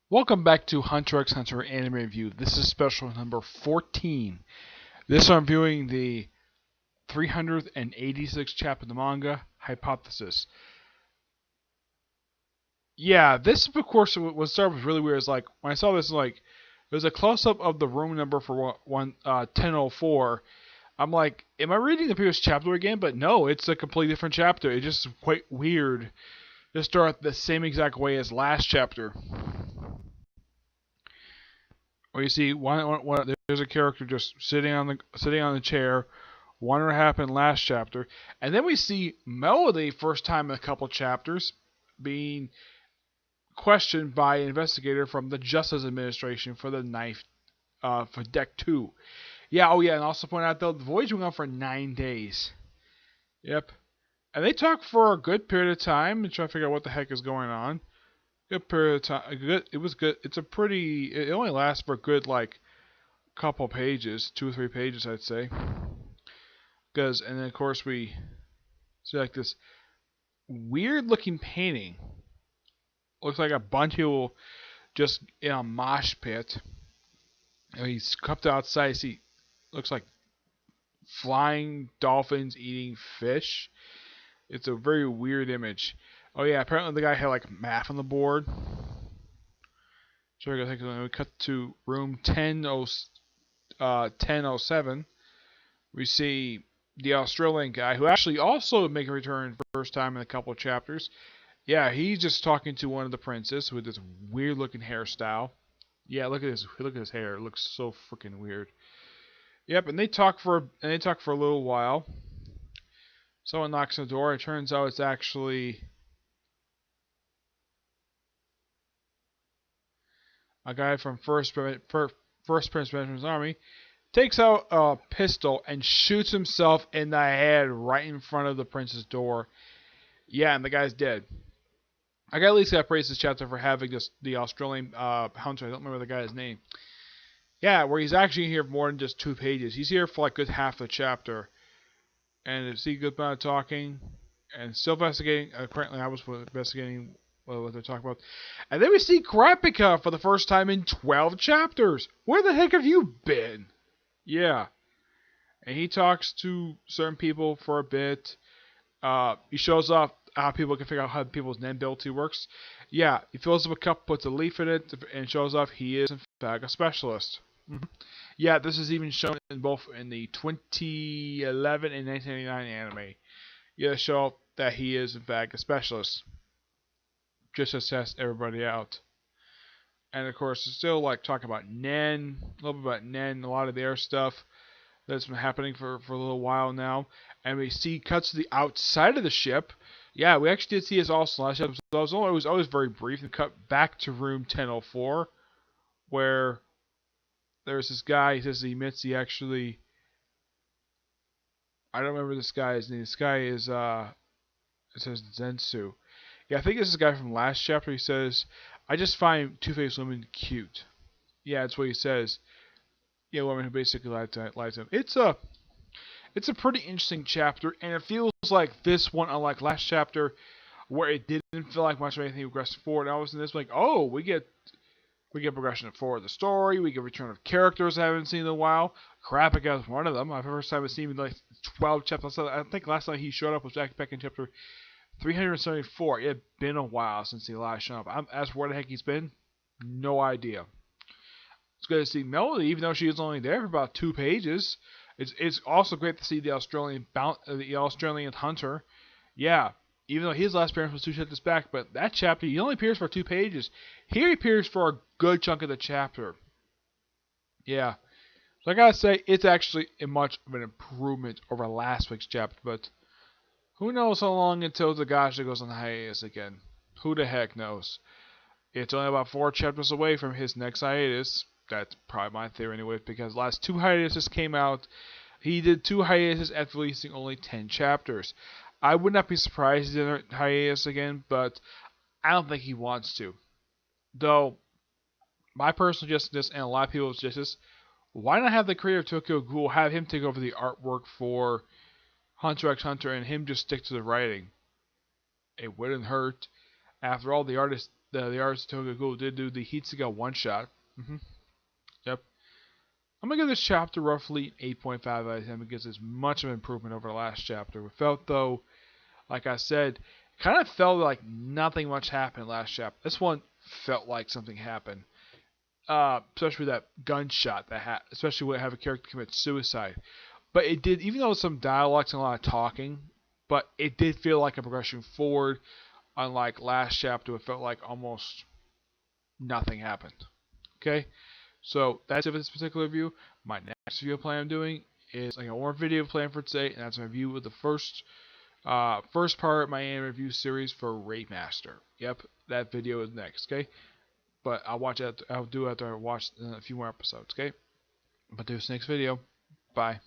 Welcome back to Hunter x Hunter Anime Review. This is special number 14. This I'm viewing the 386th chapter of the manga, Hypothesis. Yeah, this of course was started was really weird. It's like when I saw this, like there's a close up of the room number for 1004. I'm like, am I reading the previous chapter again? But no, it's a completely different chapter. It's just quite weird to start the same exact way as last chapter. Where you see there's a character just sitting on the chair, wondering what happened last chapter, and then we see Melody first time in a couple chapters being questioned by an investigator from the Justice Administration for the knife for Deck 2. Yeah, oh yeah, and also point out though the voyage went on for 9 days. Yep, and they talk for a good period of time and try to figure out what the heck is going on. Good period of time. Good. It was good. It's a pretty. It only lasts for a good like couple pages, 2 or 3 pages, I'd say. Because, and then of course we see like this weird looking painting. Looks like a bunch of people just in a mosh pit. And he's cupped outside. See, looks like flying dolphins eating fish. It's a very weird image. Oh yeah, apparently the guy had like math on the board. So we cut to room 1007. We see the Australian guy who actually also make a return for the first time in a couple of chapters. Yeah, he's just talking to one of the princes with this weird looking hairstyle. Yeah, look at this. Look at his hair. It looks so freaking weird. Yep, and they talk for a little while. Someone knocks on the door. It turns out it's actually a guy from First Prince Benjamin's army. Takes out a pistol and shoots himself in the head right in front of the prince's door. Yeah, and the guy's dead. I got at least got praise this chapter for having the Australian hunter. I don't remember the guy's name. Yeah, where he's actually here for more than just 2 pages. He's here for like good half the chapter, and it's a good amount of talking and still investigating. Currently, I was investigating what they're talking about, and then we see Kurapika for the first time in 12 chapters. Where the heck have you been? Yeah, and he talks to certain people for a bit. He shows off how people can figure out how people's name ability works. Yeah, he fills up a cup, puts a leaf in it, and shows off he is in fact a specialist. Yeah, this is even shown in both in the 2011 and 1999 anime. Yeah, show off that he is in fact a specialist. Just to test everybody out. And of course, it's still like talking about Nen, a little bit about Nen, a lot of their stuff that's been happening for a little while now. And we see cuts to the outside of the ship. Yeah, we actually did see his also last episode. It was always very brief. And cut back to room 1004, where there's this guy. He says he admits he actually. I don't remember this guy's name. This guy is it says Zensu. Yeah, I think this is the guy from last chapter. He says, "I just find two-faced women cute." Yeah, that's what he says. Yeah, women who basically lied to him. It's a pretty interesting chapter, and it feels like this one, unlike last chapter, where it didn't feel like much of anything progressed forward. And I was in this like, oh, we get progression forward the story, we get return of characters I haven't seen in a while. Kurapika is one of them. I've first time I've seen him in like 12 chapters. I think last time he showed up was back in chapter 374. It had been a while since he last showed up. As for where the heck he's been, no idea. It's good to see Melody, even though she was only there for about 2 pages. It's also great to see the Australian hunter. Yeah, even though his last appearance was 2 chapters back, but that chapter he only appears for 2 pages. Here he appears for a good chunk of the chapter. Yeah, so I gotta say it's actually much of an improvement over last week's chapter. But who knows how long until Togashi goes on hiatus again? Who the heck knows? It's only about 4 chapters away from his next hiatus. That's probably my theory anyway, because last 2 hiatuses came out. He did 2 hiatuses after releasing only 10 chapters. I would not be surprised if he did a hiatus again, but I don't think he wants to. Though, my personal suggestion is, and a lot of people's suggestion, why not have the creator of Tokyo Ghoul have him take over the artwork for Hunter x Hunter and him just stick to the writing? It wouldn't hurt. After all, the artist the artist Togaku did do the Hitsuga one shot. Yep. I'm gonna give this chapter roughly 8.5 out of 10 because it's much of an improvement over the last chapter. It felt though, like I said, kind of felt like nothing much happened last chapter. This one felt like something happened. Especially that gunshot especially when I have a character commit suicide. But it did, even though some dialogues and a lot of talking, but it did feel like a progression forward. Unlike last chapter, it felt like almost nothing happened. Okay, so that's it for this particular review. My next video plan I'm doing is like a more video plan for today, and that's my review of the first part of my anime review series for Raid Master. Yep, that video is next. Okay, but I'll do it after I watch a few more episodes. Okay, but do this next video. Bye.